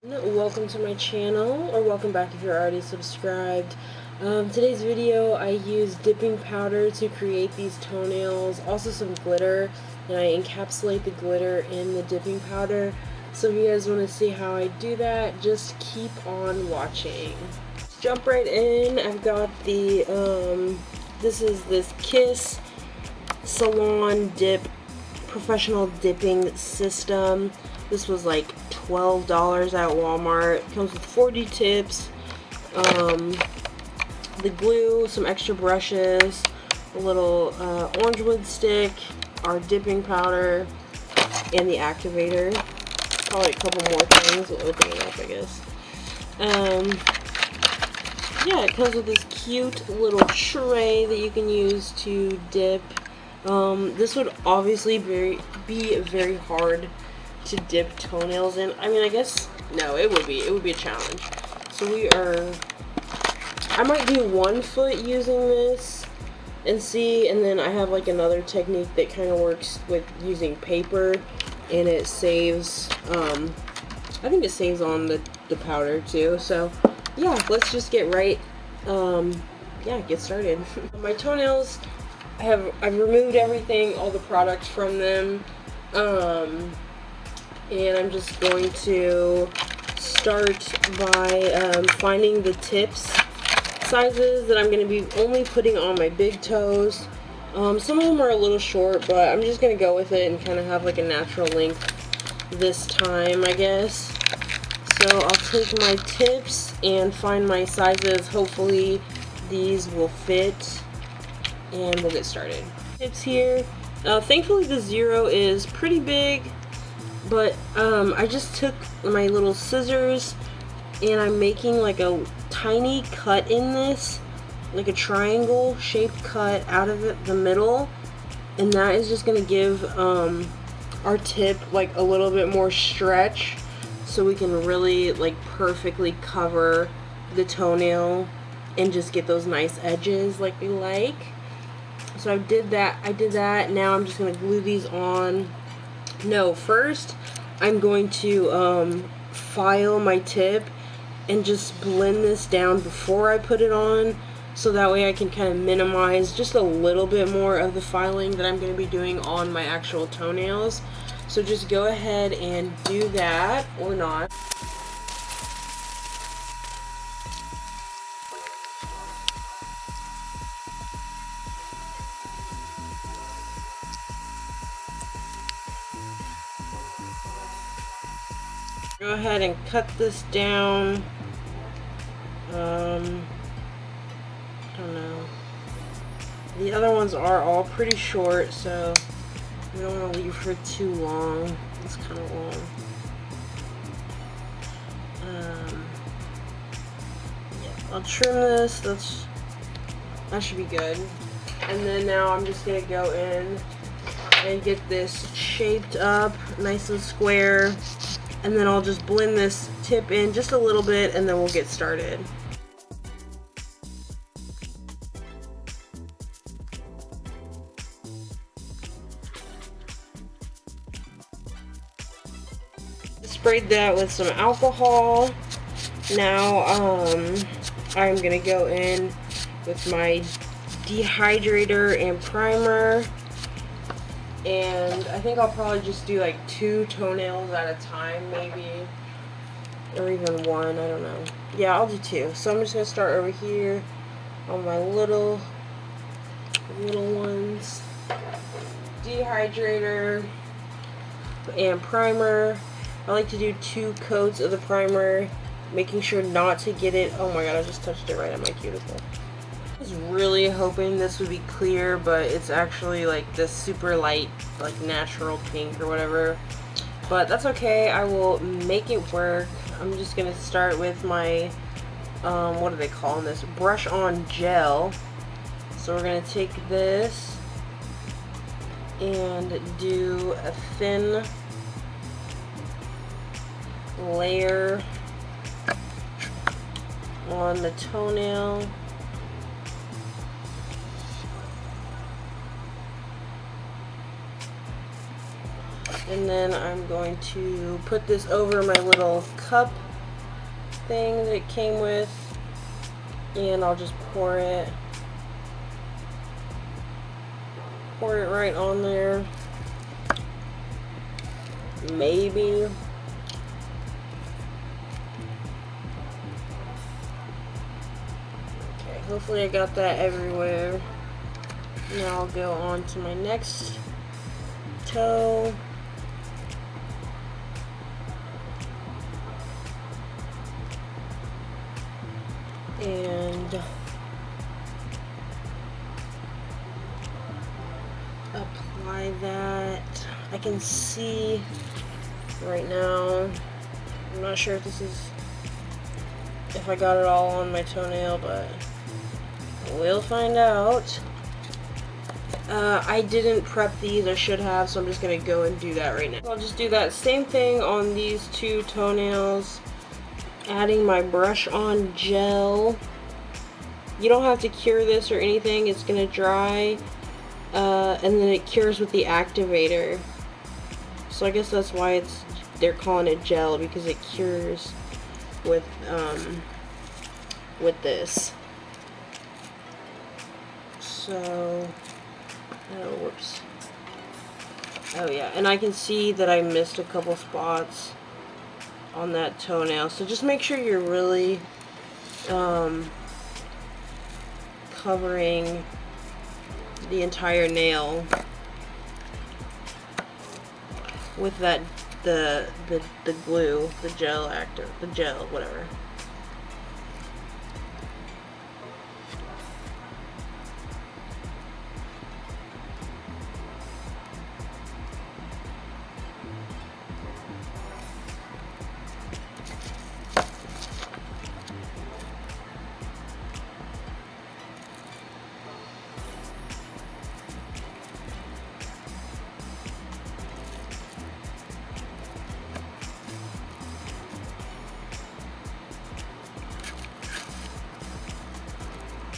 Welcome to my channel, or welcome back if you're already subscribed. Today's video, I used dipping powder to create these toenails, also some glitter, and I encapsulate the glitter in the dipping powder. So if you guys want to see how I do that, just keep on watching. Let's jump right in. I've got the, this is this Kiss Salon Dip professional dipping system. This was like $12 at Walmart. It comes with 40 tips, the glue, some extra brushes, a little orange wood stick, our dipping powder, and the activator. Probably a couple more things. We'll open it up, I guess. Yeah, it comes with this cute little tray that you can use to dip. This would obviously be very hard to dip toenails in. I mean, I guess, no, it would be a challenge. So I might do one foot using this and see, and then I have like another technique that kind of works with using paper, and it saves, I think it saves on the powder too. So yeah, let's just get right, get started. My toenails, I've removed everything, all the products from them, and I'm just going to start by finding the tips sizes that I'm going to be only putting on my big toes. Some of them are a little short, but I'm just going to go with it and kind of have like a natural length this time, I guess. So I'll take my tips and find my sizes. Hopefully these will fit, and we'll get started. Tips here. Thankfully the 0 is pretty big, but I just took my little scissors and I'm making like a tiny cut in this, like a triangle shaped cut out of the middle, and that is just going to give our tip like a little bit more stretch, so we can really like perfectly cover the toenail and just get those nice edges like we like. So I did that. Now I'm just going to glue these on. No, first I'm going to file my tip and just blend this down before I put it on, so that way I can kind of minimize just a little bit more of the filing that I'm going to be doing on my actual toenails. So just go ahead and do that, or not. Go ahead and cut this down. I don't know. The other ones are all pretty short, so we don't want to leave her too long. It's kind of long. Yeah, I'll trim this. That should be good. And then now I'm just gonna go in and get this shaped up, nice and square. And then I'll just blend this tip in just a little bit, and then we'll get started. Sprayed that with some alcohol. Now I'm gonna go in with my dehydrator and primer. And I think I'll probably just do like 2 toenails at a time, maybe, or even 1, I don't know. Yeah, I'll do 2. So I'm just going to start over here on my little ones. Dehydrator and primer. I like to do 2 coats of the primer, making sure not to get it. Oh my god, I just touched it right on my cuticle. I was really hoping this would be clear, but it's actually like this super light, like natural pink or whatever. But that's okay, I will make it work. I'm just gonna start with my, what are they calling this? Brush on gel. So we're gonna take this and do a thin layer on the toenail. And then I'm going to put this over my little cup thing that it came with, and I'll just pour it right on there. Maybe. Okay, hopefully I got that everywhere. Now I'll go on to my next toe. And apply that. I can see right now, I'm not sure if I got it all on my toenail, but we'll find out. I didn't prep these, I should have, so I'm just gonna go and do that right now. I'll just do that same thing on these two toenails, adding my brush on gel. You don't have to cure this or anything, it's gonna dry, and then it cures with the activator. So I guess that's why they're calling it gel, because it cures with this. So, oh, whoops. Oh yeah, and I can see that I missed a couple spots on that toenail. So just make sure you're really covering the entire nail with that the glue, the gel, whatever.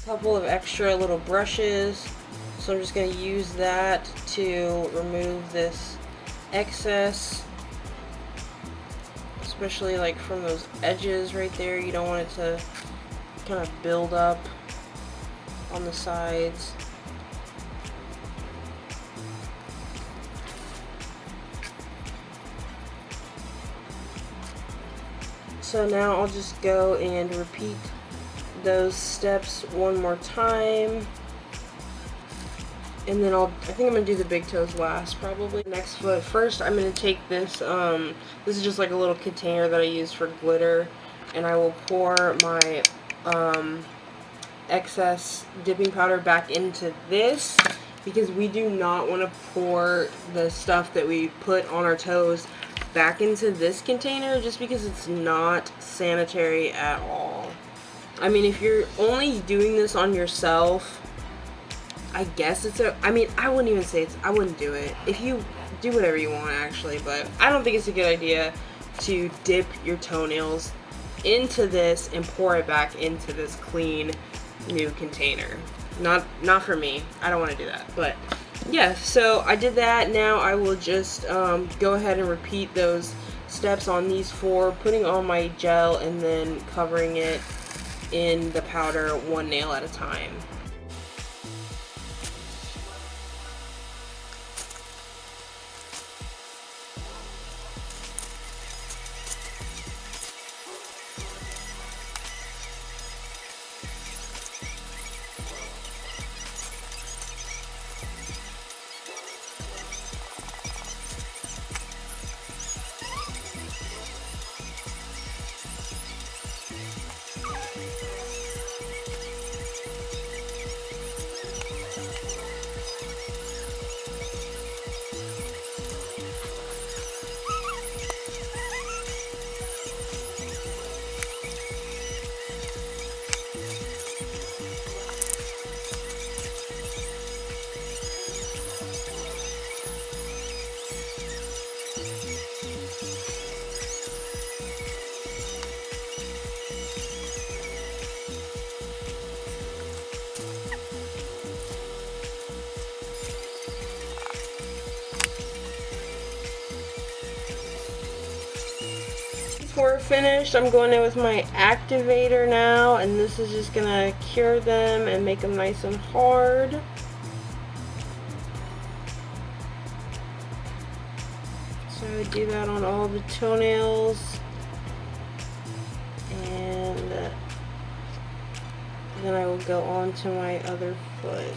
Couple of extra little brushes, so I'm just going to use that to remove this excess, especially like from those edges right there. You don't want it to kind of build up on the sides. So now I'll just go and repeat those steps one more time, and then I think I'm gonna do the big toes last, probably. Next foot first. I'm gonna take this this is just like a little container that I use for glitter, and I will pour my excess dipping powder back into this, because we do not want to pour the stuff that we put on our toes back into this container, just because it's not sanitary at all. I mean, if you're only doing this on yourself, I guess I mean, I wouldn't even say I wouldn't do it. If you do whatever you want, actually, but I don't think it's a good idea to dip your toenails into this and pour it back into this clean new container. Not for me. I don't want to do that. But yeah, so I did that. Now I will just go ahead and repeat those steps on these four, putting on my gel and then covering it in the powder one nail at a time. four finished. I'm going in with my activator now, and this is just gonna cure them and make them nice and hard. So I do that on all the toenails, and then I will go on to my other foot.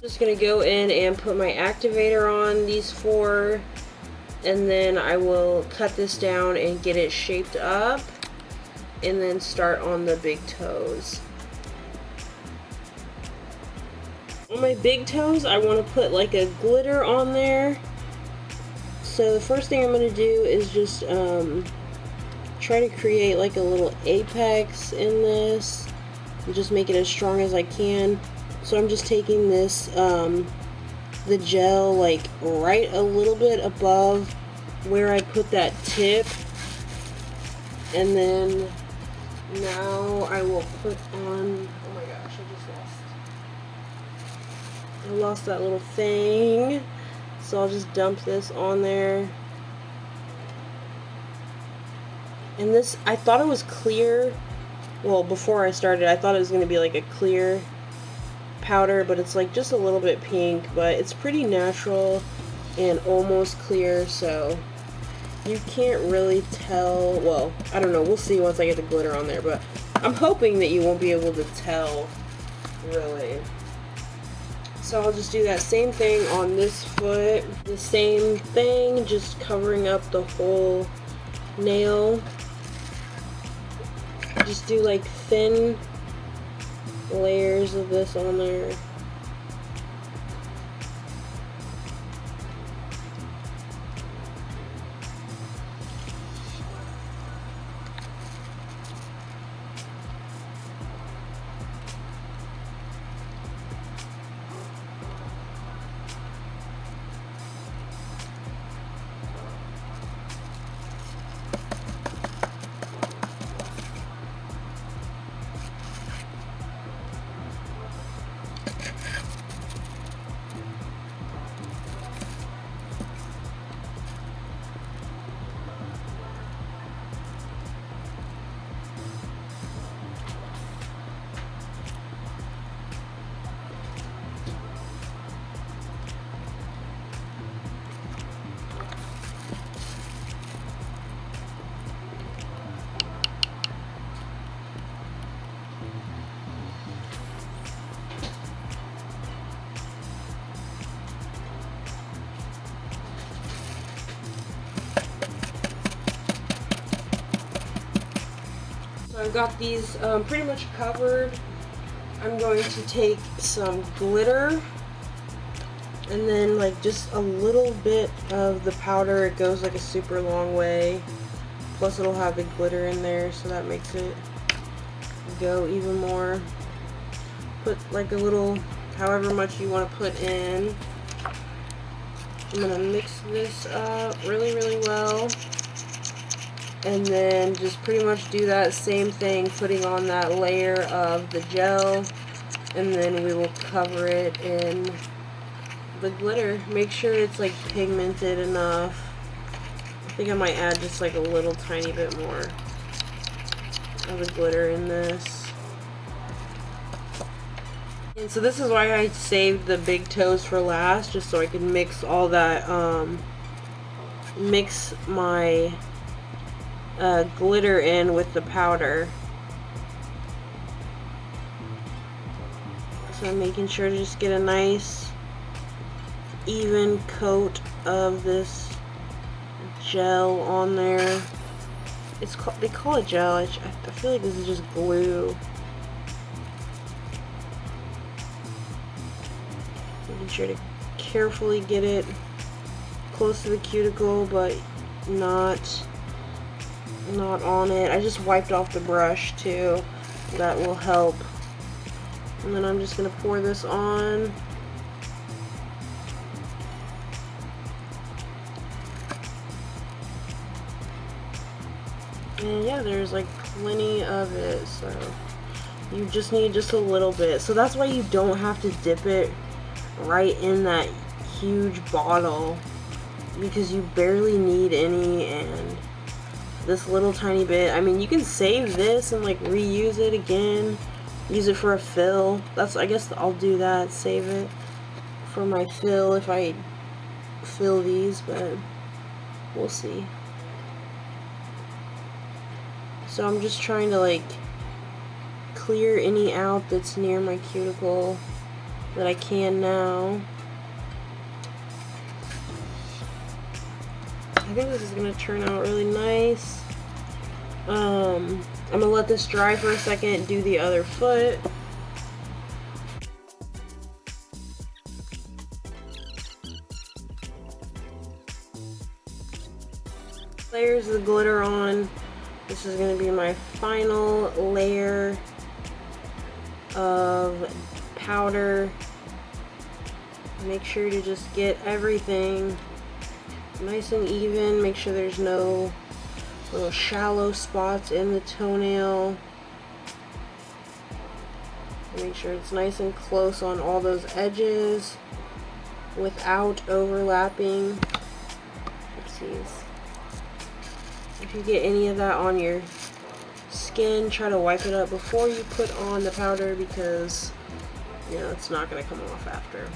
Just gonna go in and put my activator on these four, and then I will cut this down and get it shaped up, and then start on the big toes. On my big toes, I want to put like a glitter on there. So the first thing I'm going to do is just try to create like a little apex in this and just make it as strong as I can. So I'm just taking this, the gel like right a little bit above where I put that tip, and then now I will put on, oh my gosh, I lost that little thing, so I'll just dump this on there. And this, I thought it was clear, well, before I started I thought it was going to be like a clear powder, but it's like just a little bit pink, but it's pretty natural and almost clear, so you can't really tell. Well, I don't know, we'll see once I get the glitter on there, but I'm hoping that you won't be able to tell really. So I'll just do that same thing on this foot, the same thing, just covering up the whole nail. Just do like thin layers of this on there. I've got these pretty much covered. I'm going to take some glitter, and then like just a little bit of the powder. It goes like a super long way. Plus it'll have the glitter in there, so that makes it go even more. Put like a little, however much you want to put in. I'm going to mix this up really, really well. And then just pretty much do that same thing, putting on that layer of the gel, and then we will cover it in the glitter. Make sure it's like pigmented enough. I think I might add just like a little tiny bit more of the glitter in this. And so this is why I saved the big toes for last, just so I could mix all that, mix my glitter in with the powder. So I'm making sure to just get a nice even coat of this gel on there. They call it gel. I feel like this is just glue. Making sure to carefully get it close to the cuticle, but not on it. I just wiped off the brush too. That will help. And then I'm just gonna pour this on. And yeah, there's like plenty of it, so you just need just a little bit. So that's why you don't have to dip it right in that huge bottle, because you barely need any, and this little tiny bit, I mean, you can save this and like reuse it again, use it for a fill. I guess I'll do that, save it for my fill if I fill these, but we'll see. So I'm just trying to like clear any out that's near my cuticle that I can now. I think this is going to turn out really nice. I'm going to let this dry for a second, do the other foot. Layers of the glitter on. This is going to be my final layer of powder. Make sure to just get everything nice and even. Make sure there's no little shallow spots in the toenail. Make sure it's nice and close on all those edges without overlapping. Oopsies. If you get any of that on your skin, try to wipe it up before you put on the powder, because you know it's not going to come off after.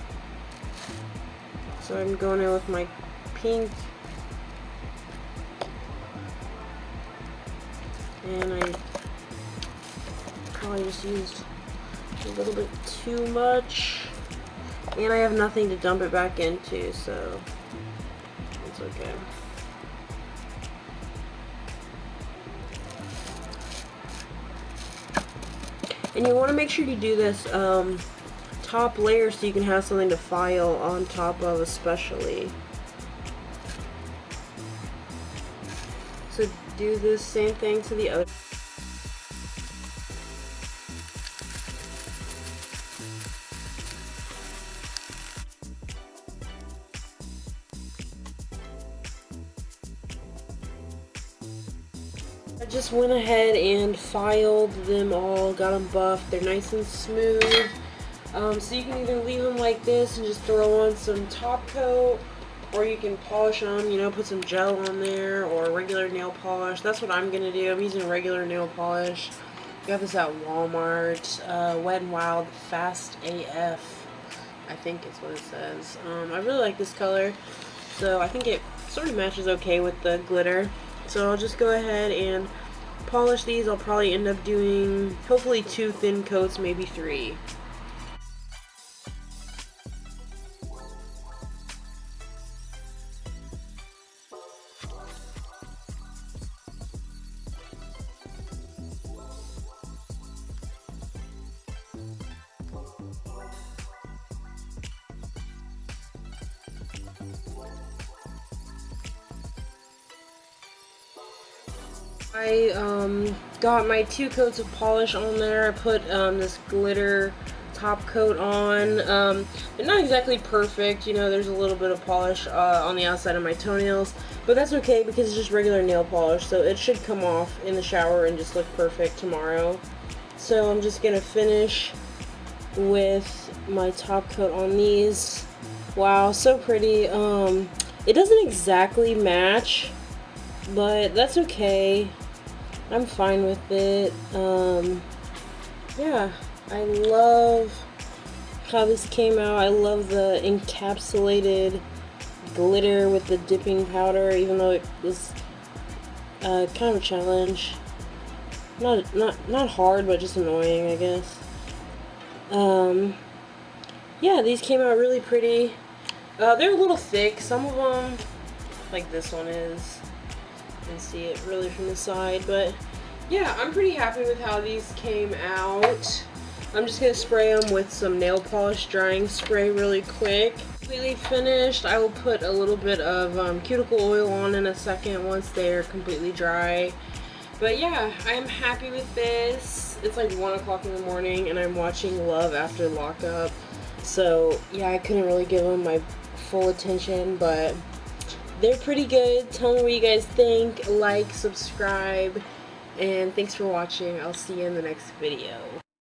So I'm going in with my pink, and I probably just used a little bit too much, and I have nothing to dump it back into, so it's okay. And you want to make sure you do this top layer so you can have something to file on top of, especially. So do this same thing to the other. I just went ahead and filed them all, got them buffed. They're nice and smooth. So you can either leave them like this and just throw on some top coat, or you can polish them, you know, put some gel on there, or regular nail polish. That's what I'm going to do. I'm using regular nail polish. Got this at Walmart. Wet n Wild Fast AF, I think is what it says. I really like this color, so I think it sort of matches okay with the glitter. So I'll just go ahead and polish these. I'll probably end up doing hopefully 2 thin coats, maybe 3. I got my 2 coats of polish on there. I put this glitter top coat on. They're not exactly perfect, you know, there's a little bit of polish on the outside of my toenails, but that's okay because it's just regular nail polish, so it should come off in the shower and just look perfect tomorrow. So I'm just gonna finish with my top coat on these. Wow, so pretty. It doesn't exactly match, but that's okay. I'm fine with it. Yeah, I love how this came out. I love the encapsulated glitter with the dipping powder, even though it was kind of a challenge. Not hard, but just annoying, I guess. yeah, these came out really pretty. They're a little thick. Some of them, like this one is, you can see it really from the side, but yeah, I'm pretty happy with how these came out. I'm just going to spray them with some nail polish drying spray really quick. Completely finished. I will put a little bit of cuticle oil on in a second once they're completely dry. But yeah, I'm happy with this. It's like 1 o'clock in the morning and I'm watching Love After Lockup. So yeah, I couldn't really give them my full attention, but they're pretty good. Tell me what you guys think. Like, subscribe, and thanks for watching. I'll see you in the next video.